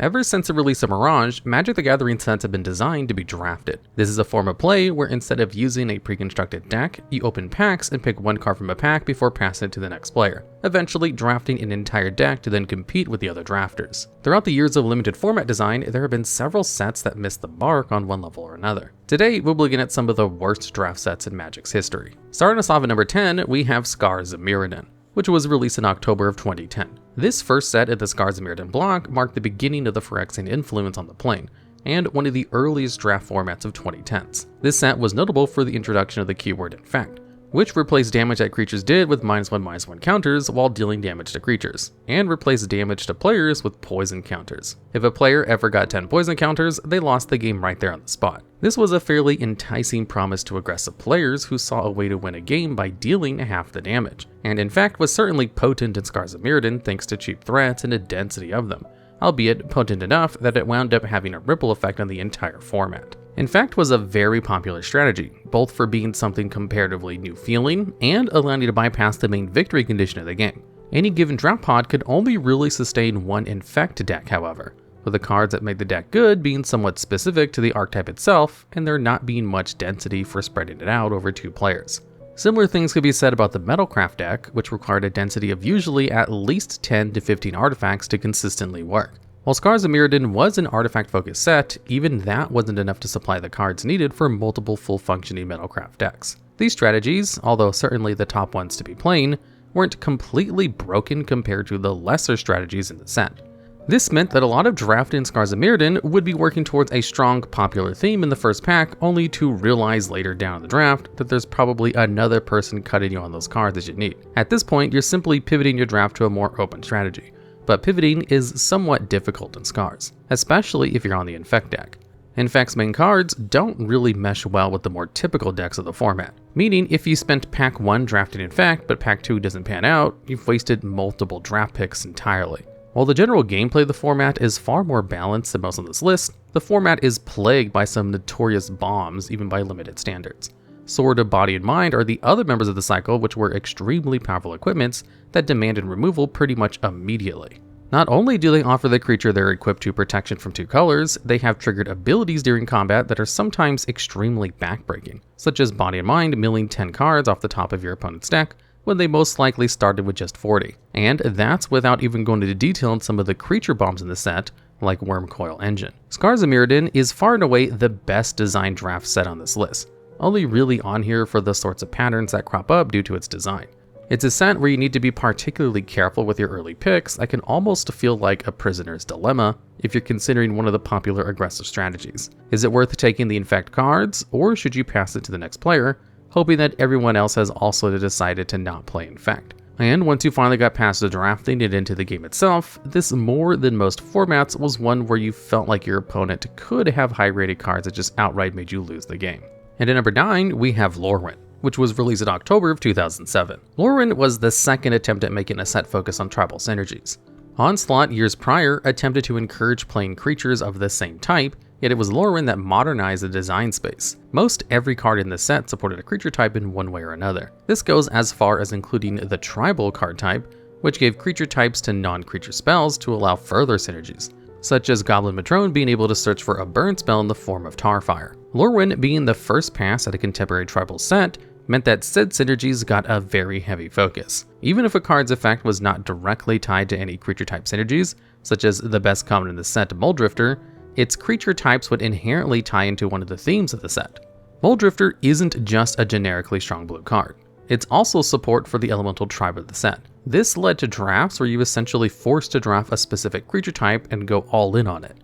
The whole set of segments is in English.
Ever since the release of Mirage, Magic the Gathering sets have been designed to be drafted. This is a form of play where instead of using a pre-constructed deck, you open packs and pick one card from a pack before passing it to the next player, eventually drafting an entire deck to then compete with the other drafters. Throughout the years of limited format design, there have been several sets that missed the mark on one level or another. Today, we'll be looking at some of the worst draft sets in Magic's history. Starting us off at number 10, we have Scars of Mirrodin, which was released in October of 2010. This first set of the Scars of Mirrodin block marked the beginning of the Phyrexian influence on the plane, and one of the earliest draft formats of 2010s. This set was notable for the introduction of the keyword infect, which replaced damage that creatures did with -1/-1 counters while dealing damage to creatures, and replaced damage to players with poison counters. If a player ever got 10 poison counters, they lost the game right there on the spot. This was a fairly enticing promise to aggressive players who saw a way to win a game by dealing half the damage, and in fact was certainly potent in Scars of Mirrodin thanks to cheap threats and a density of them, albeit potent enough that it wound up having a ripple effect on the entire format. Infect was a very popular strategy, both for being something comparatively new feeling and allowing you to bypass the main victory condition of the game. Any given draft pod could only really sustain one Infect deck, however, with the cards that made the deck good being somewhat specific to the archetype itself, and there not being much density for spreading it out over 2 players. Similar things could be said about the Metalcraft deck, which required a density of usually at least 10 to 15 artifacts to consistently work. While Scars of Mirrodin was an artifact-focused set, even that wasn't enough to supply the cards needed for multiple full-functioning Metalcraft decks. These strategies, although certainly the top ones to be playing, weren't completely broken compared to the lesser strategies in the set. This meant that a lot of drafting Scars of Mirrodin would be working towards a strong popular theme in the first pack, only to realize later down in the draft that there's probably another person cutting you on those cards that you need. At this point, you're simply pivoting your draft to a more open strategy. But pivoting is somewhat difficult in Scars, especially if you're on the Infect deck. Infect's main cards don't really mesh well with the more typical decks of the format, meaning if you spent pack 1 drafting Infect but pack 2 doesn't pan out, you've wasted multiple draft picks entirely. While the general gameplay of the format is far more balanced than most on this list, the format is plagued by some notorious bombs even by limited standards. Sword of Body and Mind are the other members of the cycle, which were extremely powerful equipments that demanded removal pretty much immediately. Not only do they offer the creature they're equipped to protection from 2 colors, they have triggered abilities during combat that are sometimes extremely backbreaking, such as Body and Mind milling 10 cards off the top of your opponent's deck when they most likely started with just 40. And that's without even going into detail on some of the creature bombs in the set, like Wormcoil Engine. Scars of Mirrodin is far and away the best designed draft set on this list, only really on here for the sorts of patterns that crop up due to its design. It's a set where you need to be particularly careful with your early picks that can almost feel like a prisoner's dilemma if you're considering one of the popular aggressive strategies. Is it worth taking the Infect cards, or should you pass it to the next player, hoping that everyone else has also decided to not play Infect? And once you finally got past the drafting and into the game itself, this more than most formats was one where you felt like your opponent could have high-rated cards that just outright made you lose the game. And at number 9, we have Lorwyn, which was released in October of 2007. Lorwyn was the second attempt at making a set focus on tribal synergies. Onslaught years prior attempted to encourage playing creatures of the same type, yet it was Lorwyn that modernized the design space. Most every card in the set supported a creature type in one way or another. This goes as far as including the tribal card type, which gave creature types to non-creature spells to allow further synergies, such as Goblin Matrone being able to search for a burn spell in the form of Tarfire. Lorwyn being the first pass at a contemporary tribal set meant that said synergies got a very heavy focus. Even if a card's effect was not directly tied to any creature type synergies, such as the best common in the set, Mulldrifter, its creature types would inherently tie into one of the themes of the set. Mulldrifter isn't just a generically strong blue card. It's also support for the elemental tribe of the set. This led to drafts where you essentially forced to draft a specific creature type and go all in on it.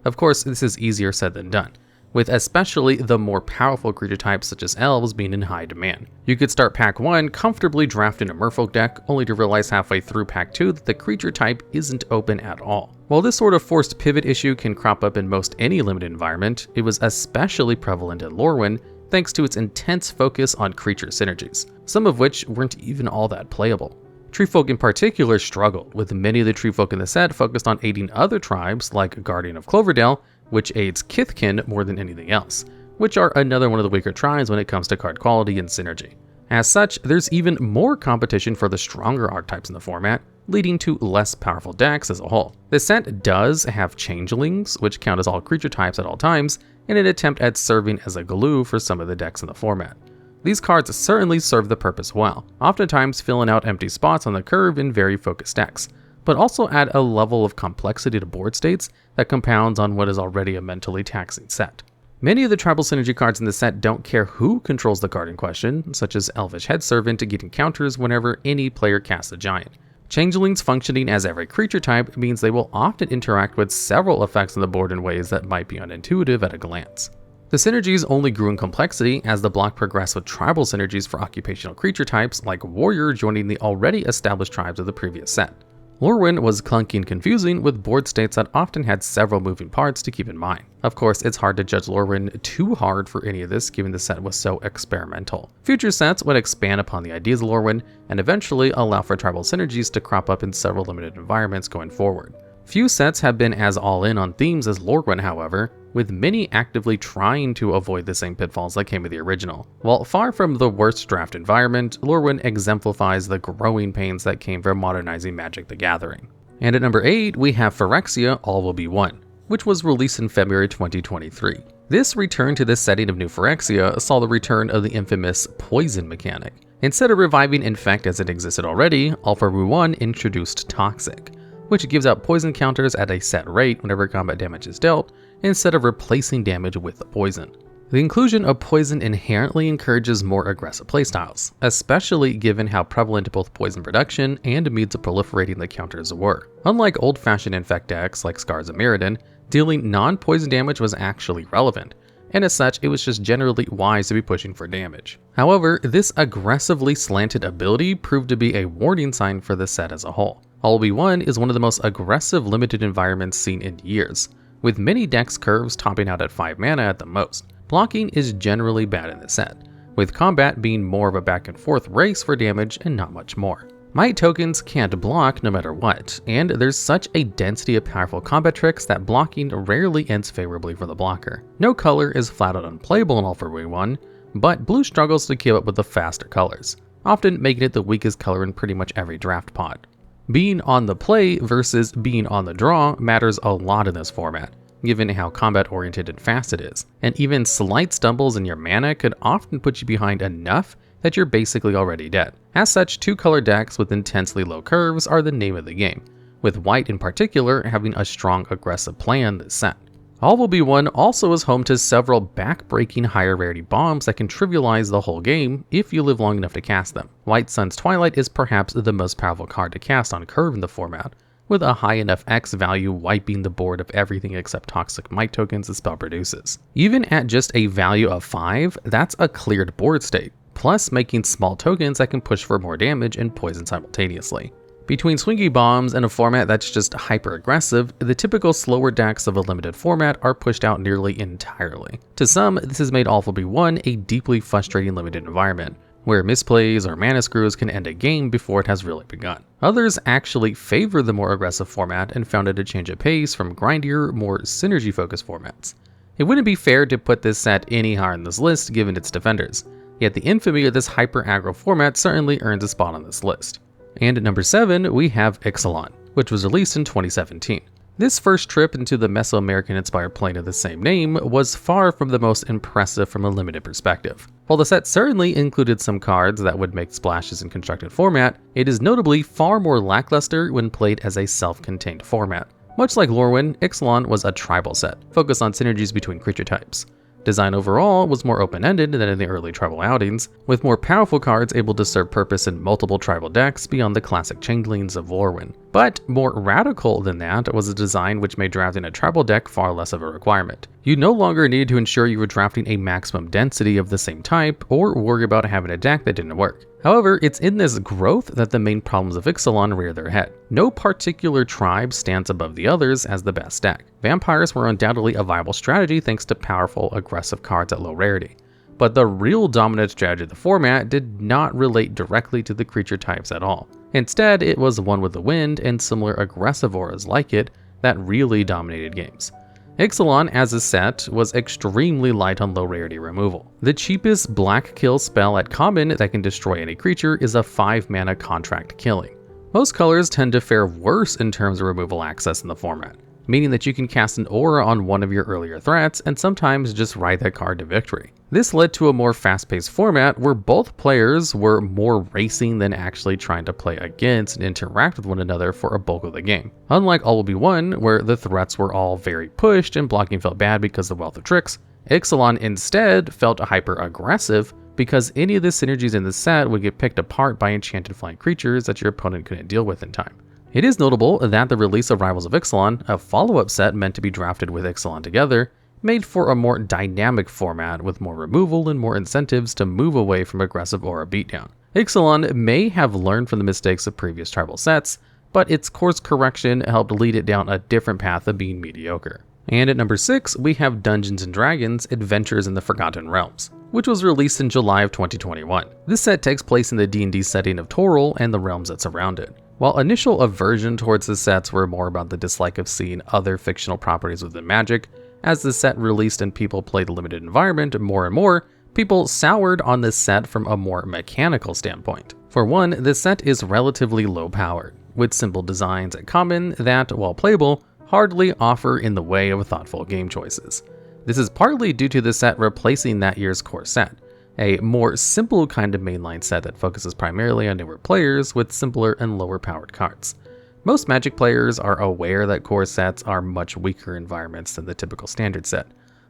Of course, this is easier said than done, with especially the more powerful creature types such as elves being in high demand. You could start pack 1 comfortably drafting a Merfolk deck, only to realize halfway through pack 2 that the creature type isn't open at all. While this sort of forced pivot issue can crop up in most any limited environment, it was especially prevalent in Lorwyn thanks to its intense focus on creature synergies, some of which weren't even all that playable. Treefolk in particular struggled, with many of the treefolk in the set focused on aiding other tribes like Guardian of Cloverdale, which aids Kithkin more than anything else, which are another one of the weaker tribes when it comes to card quality and synergy. As such, there's even more competition for the stronger archetypes in the format, leading to less powerful decks as a whole. The set does have changelings, which count as all creature types at all times, in an attempt at serving as a glue for some of the decks in the format. These cards certainly serve the purpose well, oftentimes filling out empty spots on the curve in very focused decks, but also add a level of complexity to board states that compounds on what is already a mentally taxing set. Many of the tribal synergy cards in the set don't care who controls the card in question, such as Elvish Headservant getting counters whenever any player casts a giant. Changelings functioning as every creature type means they will often interact with several effects on the board in ways that might be unintuitive at a glance. The synergies only grew in complexity as the block progressed with tribal synergies for occupational creature types like Warrior joining the already established tribes of the previous set. Lorwyn was clunky and confusing with board states that often had several moving parts to keep in mind. Of course, it's hard to judge Lorwyn too hard for any of this given the set was so experimental. Future sets would expand upon the ideas of Lorwyn and eventually allow for tribal synergies to crop up in several limited environments going forward. Few sets have been as all-in on themes as Lorwyn, however, with many actively trying to avoid the same pitfalls that came with the original. While far from the worst draft environment, Lorwyn exemplifies the growing pains that came from modernizing Magic the Gathering. And at number 8, we have Phyrexia All Will Be One, which was released in February 2023. This return to this setting of new Phyrexia saw the return of the infamous poison mechanic. Instead of reviving Infect as it existed already, All for One introduced Toxic, which gives out poison counters at a set rate whenever combat damage is dealt, instead of replacing damage with the poison. The inclusion of poison inherently encourages more aggressive playstyles, especially given how prevalent both poison production and means of proliferating the counters were. Unlike old-fashioned Infect decks like Scars of Mirrodin, dealing non-poison damage was actually relevant, and as such, it was just generally wise to be pushing for damage. However, this aggressively slanted ability proved to be a warning sign for the set as a whole. All Will Be One is one of the most aggressive limited environments seen in years, with many decks curves topping out at 5 mana at the most. Blocking is generally bad in the set, with combat being more of a back and forth race for damage and not much more. Might tokens can't block no matter what, and there's such a density of powerful combat tricks that blocking rarely ends favorably for the blocker. No color is flat out unplayable in All for One, but blue struggles to keep up with the faster colors, often making it the weakest color in pretty much every draft pod. Being on the play versus being on the draw matters a lot in this format, given how combat oriented and fast it is, and even slight stumbles in your mana could often put you behind enough that you're basically already dead. As such, 2-color decks with intensely low curves are the name of the game, with white in particular having a strong aggressive play in this set. All Will Be One also is home to several back-breaking higher rarity bombs that can trivialize the whole game if you live long enough to cast them. White Sun's Twilight is perhaps the most powerful card to cast on curve in the format, with a high enough X value wiping the board of everything except toxic might tokens the spell produces. Even at just a value of 5, that's a cleared board state, plus making small tokens that can push for more damage and poison simultaneously. Between swingy bombs and a format that's just hyper aggressive, the typical slower decks of a limited format are pushed out nearly entirely. To some, this has made All Will Be One a deeply frustrating limited environment, where misplays or mana screws can end a game before it has really begun. Others actually favor the more aggressive format and found it a change of pace from grindier, more synergy-focused formats. It wouldn't be fair to put this set any higher on this list given its defenders, yet the infamy of this hyper-aggro format certainly earns a spot on this list. And at number 7, we have Ixalan, which was released in 2017. This first trip into the Mesoamerican-inspired plane of the same name was far from the most impressive from a limited perspective. While the set certainly included some cards that would make splashes in constructed format, it is notably far more lackluster when played as a self-contained format. Much like Lorwyn, Ixalan was a tribal set, focused on synergies between creature types. Design overall was more open-ended than in the early tribal outings, with more powerful cards able to serve purpose in multiple tribal decks beyond the classic changelings of Lorwyn. But more radical than that was a design which made drafting a tribal deck far less of a requirement. You no longer needed to ensure you were drafting a maximum density of the same type or worry about having a deck that didn't work. However, it's in this growth that the main problems of Ixalan rear their head. No particular tribe stands above the others as the best deck. Vampires were undoubtedly a viable strategy thanks to powerful, aggressive cards at low rarity. But the real dominant strategy of the format did not relate directly to the creature types at all. Instead, it was One with the Wind and similar aggressive auras like it that really dominated games. Ixalan as a set was extremely light on low rarity removal. The cheapest black kill spell at common that can destroy any creature is a 5 mana contract killing, Most colors tend to fare worse in terms of removal access in the format, meaning that you can cast an aura on one of your earlier threats and sometimes just ride that card to victory. This led to a more fast-paced format where both players were more racing than actually trying to play against and interact with one another for a bulk of the game. Unlike All Will Be One, where the threats were all very pushed and blocking felt bad because of the wealth of tricks, Ixalan instead felt hyper-aggressive because any of the synergies in the set would get picked apart by enchanted flying creatures that your opponent couldn't deal with in time. It is notable that the release of Rivals of Ixalan, a follow-up set meant to be drafted with Ixalan together, made for a more dynamic format with more removal and more incentives to move away from aggressive aura beatdown. Ixalan may have learned from the mistakes of previous tribal sets, but its course correction helped lead it down a different path of being mediocre. And at number 6, we have Dungeons & Dragons: Adventures in the Forgotten Realms, which was released in July of 2021. This set takes place in the D&D setting of Toril and the realms that surround it. While initial aversion towards the sets were more about the dislike of seeing other fictional properties within Magic, as the set released and people played the limited environment more and more, people soured on this set from a more mechanical standpoint. For one, this set is relatively low powered, with simple designs at common that, while playable, hardly offer in the way of thoughtful game choices. This is partly due to the set replacing that year's core set, a more simple kind of mainline set that focuses primarily on newer players with simpler and lower powered cards. Most Magic players are aware that core sets are much weaker environments than the typical standard set,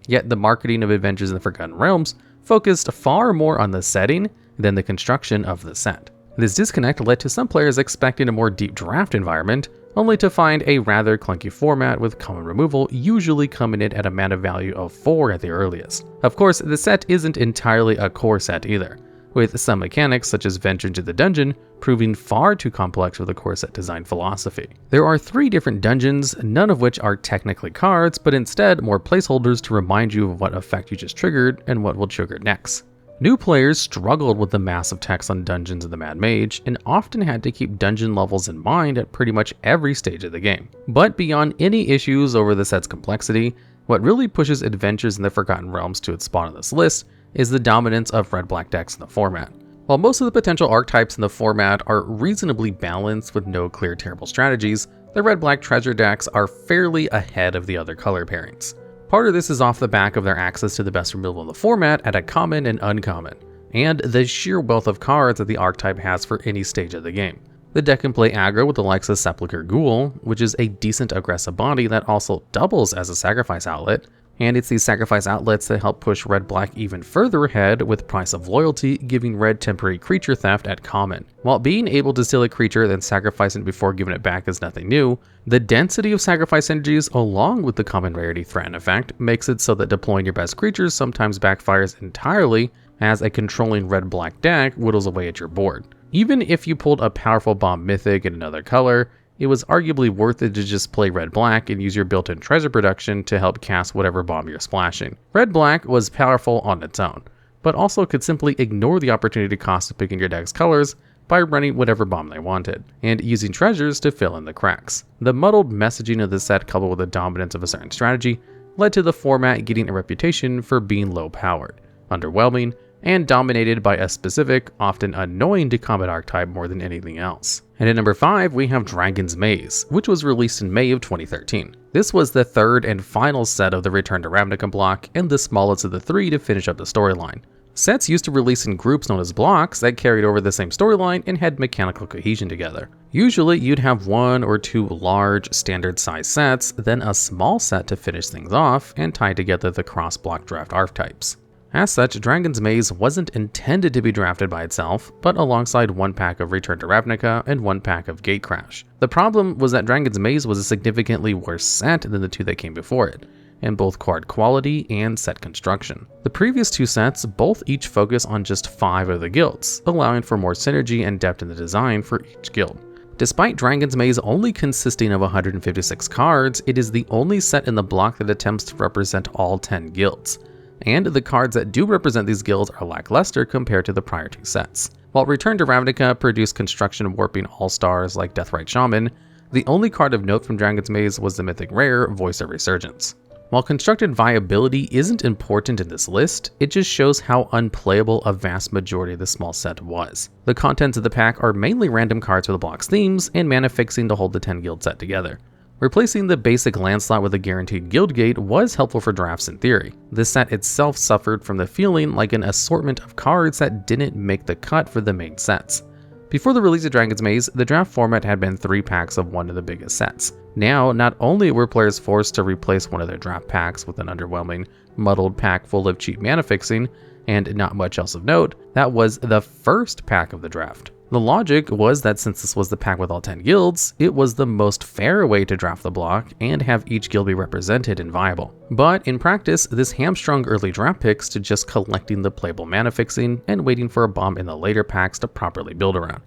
yet the marketing of Adventures in the Forgotten Realms focused far more on the setting than the construction of the set. This disconnect led to some players expecting a more deep draft environment, only to find a rather clunky format with common removal usually coming in at a mana value of 4 at the earliest. Of course, the set isn't entirely a core set either, with some mechanics such as Venture into the Dungeon proving far too complex for the core set design philosophy. There are 3 different dungeons, none of which are technically cards, but instead more placeholders to remind you of what effect you just triggered and what will trigger next. New players struggled with the massive text on Dungeons of the Mad Mage and often had to keep dungeon levels in mind at pretty much every stage of the game. But beyond any issues over the set's complexity, what really pushes Adventures in the Forgotten Realms to its spot on this list is the dominance of red-black decks in the format. While most of the potential archetypes in the format are reasonably balanced with no clear terrible strategies, the red-black treasure decks are fairly ahead of the other color pairings. Part of this is off the back of their access to the best removal in the format at a common and uncommon, and the sheer wealth of cards that the archetype has for any stage of the game. The deck can play aggro with the likes of Sepulchre Ghoul, which is a decent aggressive body that also doubles as a sacrifice outlet, and it's these sacrifice outlets that help push red-black even further ahead with Price of Loyalty giving red temporary creature theft at common. While being able to steal a creature then sacrificing it before giving it back is nothing new, the density of sacrifice energies along with the common rarity threaten effect makes it so that deploying your best creatures sometimes backfires entirely as a controlling red-black deck whittles away at your board. Even if you pulled a powerful bomb mythic in another color, it was arguably worth it to just play red-black and use your built-in treasure production to help cast whatever bomb you're splashing. Red-black was powerful on its own, but also could simply ignore the opportunity cost of picking your deck's colors by running whatever bomb they wanted, and using treasures to fill in the cracks. The muddled messaging of the set coupled with the dominance of a certain strategy led to the format getting a reputation for being low-powered, underwhelming, and dominated by a specific, often annoying to combat archetype more than anything else. And at number 5, we have Dragon's Maze, which was released in May of 2013. This was the third and final set of the Return to Ravnica block, and the smallest of the 3 to finish up the storyline. Sets used to release in groups known as blocks that carried over the same storyline and had mechanical cohesion together. Usually you'd have 1 or 2 large, standard-sized sets, then a small set to finish things off and tie together the cross-block draft archetypes. As such, Dragon's Maze wasn't intended to be drafted by itself, but alongside 1 pack of Return to Ravnica and 1 pack of Gatecrash. The problem was that Dragon's Maze was a significantly worse set than the 2 that came before it, in both card quality and set construction. The previous 2 sets both each focus on just 5 of the guilds, allowing for more synergy and depth in the design for each guild. Despite Dragon's Maze only consisting of 156 cards, it is the only set in the block that attempts to represent all 10 guilds. And the cards that do represent these guilds are lackluster compared to the prior 2 sets. While Return to Ravnica produced construction warping all-stars like Deathrite Shaman, the only card of note from Dragon's Maze was the mythic rare Voice of Resurgence. While constructed viability isn't important in this list, it just shows how unplayable a vast majority of the small set was. The contents of the pack are mainly random cards with the block's themes and mana fixing to hold the 10 guild set together. Replacing the basic land slot with a guaranteed guild gate was helpful for drafts in theory. This set itself suffered from the feeling like an assortment of cards that didn't make the cut for the main sets. Before the release of Dragon's Maze, the draft format had been 3 packs of one of the biggest sets. Now, not only were players forced to replace one of their draft packs with an underwhelming, muddled pack full of cheap mana fixing, and not much else of note, that was the first pack of the draft. The logic was that since this was the pack with all 10 guilds, it was the most fair way to draft the block and have each guild be represented and viable. But in practice, this hamstrung early draft picks to just collecting the playable mana fixing and waiting for a bomb in the later packs to properly build around.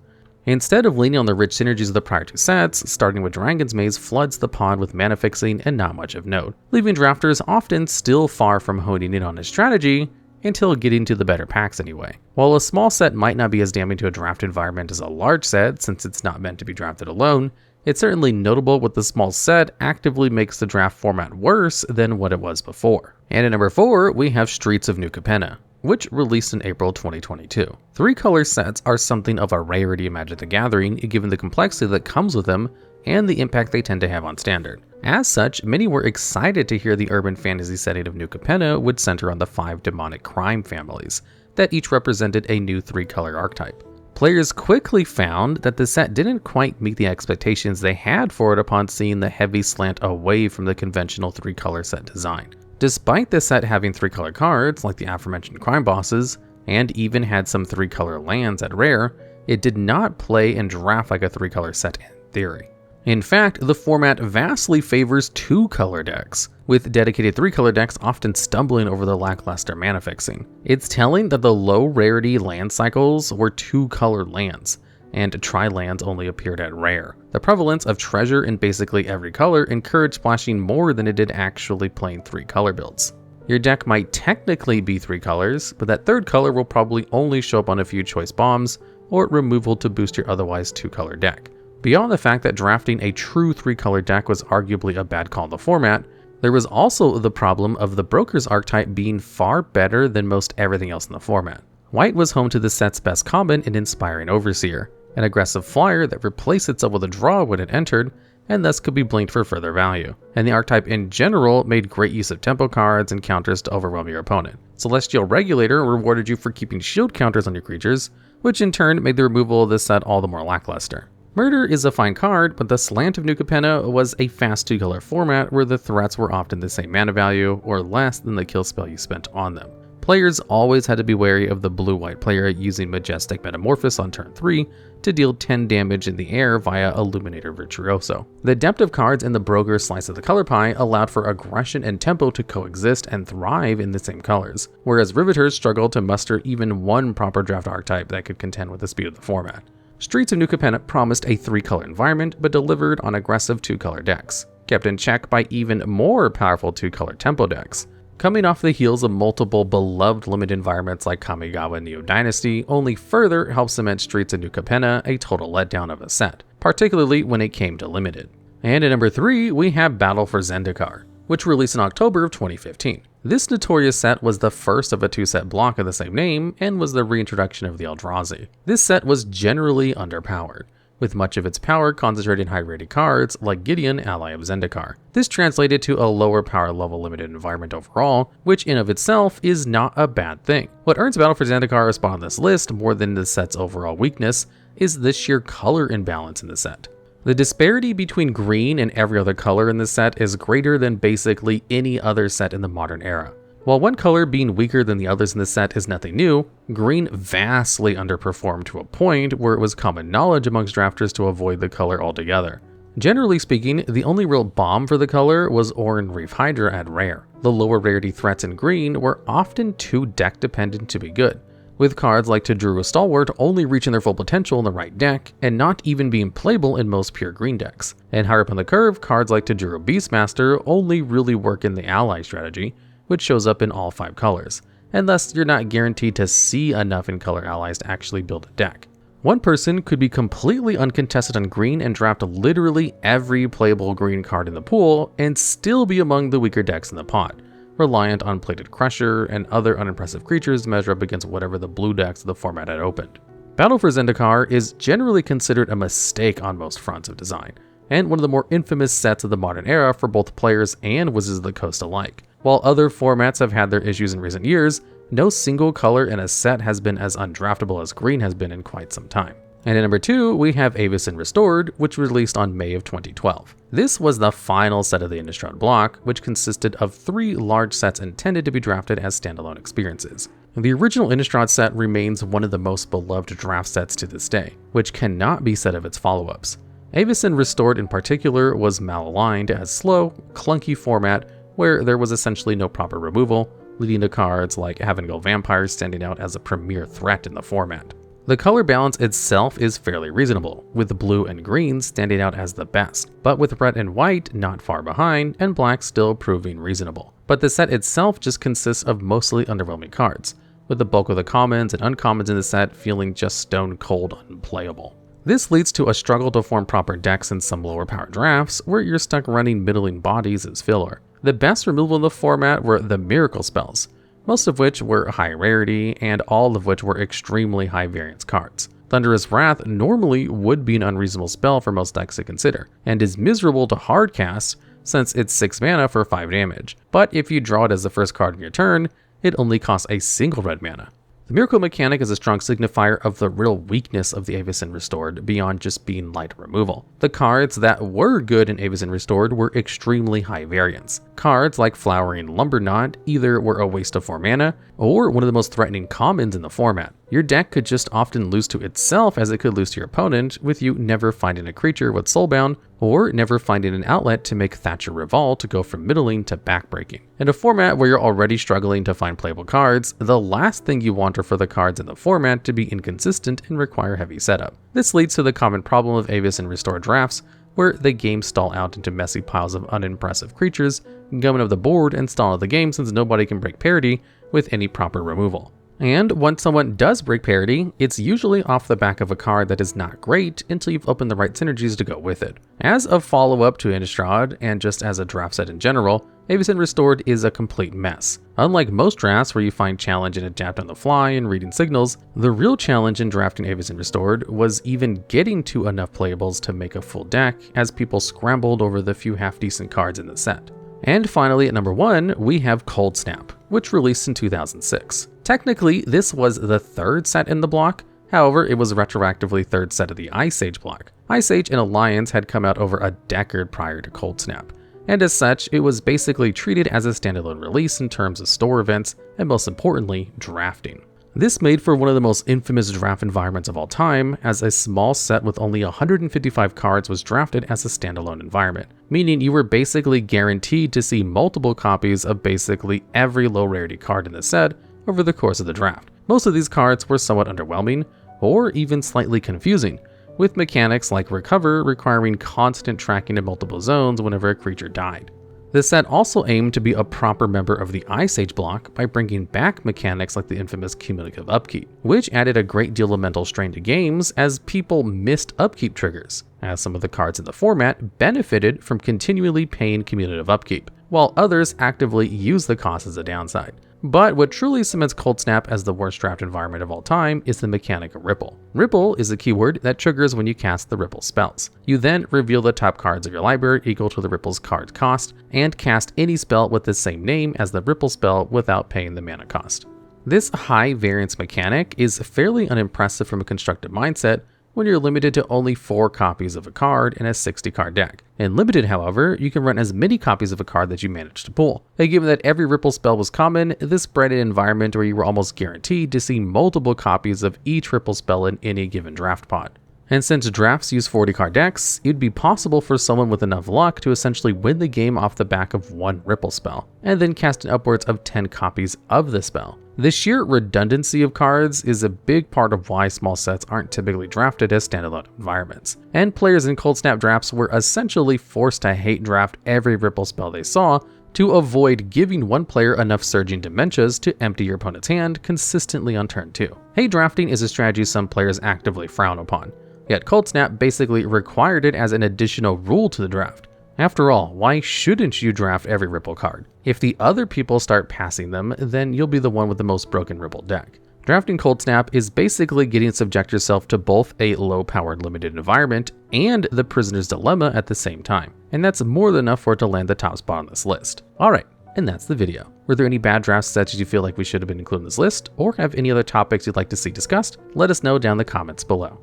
Instead of leaning on the rich synergies of the prior 2 sets, starting with Dragon's Maze floods the pond with mana fixing and not much of note, leaving drafters often still far from honing in on his strategy until getting to the better packs anyway. While a small set might not be as damning to a draft environment as a large set since it's not meant to be drafted alone, it's certainly notable what the small set actively makes the draft format worse than what it was before. And at number 4, we have Streets of New Capenna, which released in April 2022. 3-color sets are something of a rarity in Magic the Gathering given the complexity that comes with them and the impact they tend to have on Standard. As such, many were excited to hear the urban fantasy setting of New Capenna would center on the 5 demonic crime families, that each represented a new 3-color archetype. Players quickly found that the set didn't quite meet the expectations they had for it upon seeing the heavy slant away from the conventional 3-color set design. Despite the set having 3-color cards, like the aforementioned crime bosses, and even had some 3-color lands at rare, it did not play and draft like a 3-color set in theory. In fact, the format vastly favors 2-color decks, with dedicated 3-color decks often stumbling over the lackluster mana fixing. It's telling that the low rarity land cycles were 2-color lands, and tri-lands only appeared at rare. The prevalence of treasure in basically every color encouraged splashing more than it did actually playing 3-color builds. Your deck might technically be 3 colors, but that 3rd color will probably only show up on a few choice bombs, or removal to boost your otherwise 2-color deck. Beyond the fact that drafting a true 3-color deck was arguably a bad call in the format, there was also the problem of the Broker's archetype being far better than most everything else in the format. White was home to the set's best combat in Inspiring Overseer, an aggressive flyer that replaced itself with a draw when it entered, and thus could be blinked for further value. And the archetype in general made great use of tempo cards and counters to overwhelm your opponent. Celestial Regulator rewarded you for keeping shield counters on your creatures, which in turn made the removal of this set all the more lackluster. Murder is a fine card, but the slant of New Capenna was a fast 2-color format where the threats were often the same mana value or less than the kill spell you spent on them. Players always had to be wary of the blue-white player using Majestic Metamorphosis on turn 3 to deal 10 damage in the air via Illuminator Virtuoso. The depth of cards in the Broker slice of the color pie allowed for aggression and tempo to coexist and thrive in the same colors, whereas Riveters struggled to muster even one proper draft archetype that could contend with the speed of the format. Streets of New Capenna promised a 3-color environment, but delivered on aggressive 2-color decks, kept in check by even more powerful 2-color tempo decks. Coming off the heels of multiple beloved limited environments like Kamigawa Neo Dynasty, only further helped cement Streets of New Capenna a total letdown of a set, particularly when it came to limited. And at number 3, we have Battle for Zendikar, which released in October of 2015. This notorious set was the first of a 2-set block of the same name, and was the reintroduction of the Eldrazi. This set was generally underpowered, with much of its power concentrated in high-rated cards like Gideon, ally of Zendikar. This translated to a lower power level limited environment overall, which in of itself is not a bad thing. What earns Battle for Zendikar a spot on this list more than the set's overall weakness is the sheer color imbalance in the set. The disparity between green and every other color in this set is greater than basically any other set in the modern era. While one color being weaker than the others in the set is nothing new, green vastly underperformed to a point where it was common knowledge amongst drafters to avoid the color altogether. Generally speaking, the only real bomb for the color was Oran Reef Hydra at rare. The lower rarity threats in green were often too deck dependent to be good, with cards like Tadru Stalwart only reaching their full potential in the right deck, and not even being playable in most pure green decks. And higher up on the curve, cards like Tadru Beastmaster only really work in the ally strategy, which shows up in all 5 colors, and thus you're not guaranteed to see enough in color allies to actually build a deck. One person could be completely uncontested on green and draft literally every playable green card in the pool and still be among the weaker decks in the pot, reliant on Plated Crusher and other unimpressive creatures to measure up against whatever the blue decks of the format had opened. Battle for Zendikar is generally considered a mistake on most fronts of design, and one of the more infamous sets of the modern era for both players and Wizards of the Coast alike. While other formats have had their issues in recent years, no single color in a set has been as undraftable as green has been in quite some time. And at number 2, we have Avacyn Restored, which released on May of 2012. This was the final set of the Innistrad block, which consisted of 3 large sets intended to be drafted as standalone experiences. The original Innistrad set remains one of the most beloved draft sets to this day, which cannot be said of its follow-ups. Avacyn Restored in particular was malaligned as slow, clunky format where there was essentially no proper removal, leading to cards like Havengal Vampires standing out as a premier threat in the format. The color balance itself is fairly reasonable, with blue and green standing out as the best, but with red and white not far behind, and black still proving reasonable. But the set itself just consists of mostly underwhelming cards, with the bulk of the commons and uncommons in the set feeling just stone cold unplayable. This leads to a struggle to form proper decks in some lower power drafts, where you're stuck running middling bodies as filler. The best removal in the format were the miracle spells, most of which were high rarity and all of which were extremely high variance cards. Thunderous Wrath normally would be an unreasonable spell for most decks to consider, and is miserable to hardcast since it's 6 mana for 5 damage, but if you draw it as the first card in your turn, it only costs a single red mana. The miracle mechanic is a strong signifier of the real weakness of the Avacyn Restored beyond just being light removal. The cards that were good in Avacyn Restored were extremely high variance. Cards like Flowering Lumberknot either were a waste of 4 mana or one of the most threatening commons in the format. Your deck could just often lose to itself as it could lose to your opponent, with you never finding a creature with Soulbound or never finding an outlet to make Thatcher Revolve to go from middling to backbreaking. In a format where you're already struggling to find playable cards, the last thing you want are for the cards in the format to be inconsistent and require heavy setup. This leads to the common problem of Avacyn Restored drafts, where the game stall out into messy piles of unimpressive creatures, coming up the board and stall out the game since nobody can break parity with any proper removal. And once someone does break parity, it's usually off the back of a card that is not great until you've opened the right synergies to go with it. As a follow-up to Innistrad, and just as a draft set in general, Avacyn Restored is a complete mess. Unlike most drafts where you find challenge and adapt on the fly and reading signals, the real challenge in drafting Avacyn Restored was even getting to enough playables to make a full deck, as people scrambled over the few half-decent cards in the set. And finally, at number 1, we have Coldsnap, which released in 2006. Technically, this was the 3rd set in the block, however, it was retroactively 3rd set of the Ice Age block. Ice Age and Alliance had come out over a decade prior to Coldsnap, and as such, it was basically treated as a standalone release in terms of store events, and most importantly, drafting. This made for one of the most infamous draft environments of all time, as a small set with only 155 cards was drafted as a standalone environment, meaning you were basically guaranteed to see multiple copies of basically every low rarity card in the set over the course of the draft. Most of these cards were somewhat underwhelming, or even slightly confusing, with mechanics like Recover requiring constant tracking in multiple zones whenever a creature died. The set also aimed to be a proper member of the Ice Age block by bringing back mechanics like the infamous cumulative upkeep, which added a great deal of mental strain to games as people missed upkeep triggers, as some of the cards in the format benefited from continually paying cumulative upkeep, while others actively used the cost as a downside. But what truly cements Coldsnap as the worst draft environment of all time is the mechanic of Ripple. Ripple is a keyword that triggers when you cast the Ripple spells. You then reveal the top cards of your library equal to the Ripple's card cost, and cast any spell with the same name as the Ripple spell without paying the mana cost. This high variance mechanic is fairly unimpressive from a constructed mindset when you're limited to only 4 copies of a card in a 60 card deck. In Limited, however, you can run as many copies of a card that you manage to pull. And given that every Ripple spell was common, this bred an environment where you were almost guaranteed to see multiple copies of each Ripple spell in any given draft pot. And since drafts use 40 card decks, it'd be possible for someone with enough luck to essentially win the game off the back of 1 Ripple spell, and then cast upwards of 10 copies of the spell. The sheer redundancy of cards is a big part of why small sets aren't typically drafted as standalone environments, and players in Coldsnap drafts were essentially forced to hate draft every Ripple spell they saw to avoid giving one player enough Surging Dementias to empty your opponent's hand consistently on turn 2. Hate drafting is a strategy some players actively frown upon, yet Coldsnap basically required it as an additional rule to the draft. After all, why shouldn't you draft every Ripple card? If the other people start passing them, then you'll be the one with the most broken Ripple deck. Drafting Coldsnap is basically getting subject yourself to both a low-powered limited environment and the Prisoner's Dilemma at the same time, and that's more than enough for it to land the top spot on this list. Alright, and that's the video. Were there any bad draft sets you feel like we should have been included in this list, or have any other topics you'd like to see discussed? Let us know down in the comments below.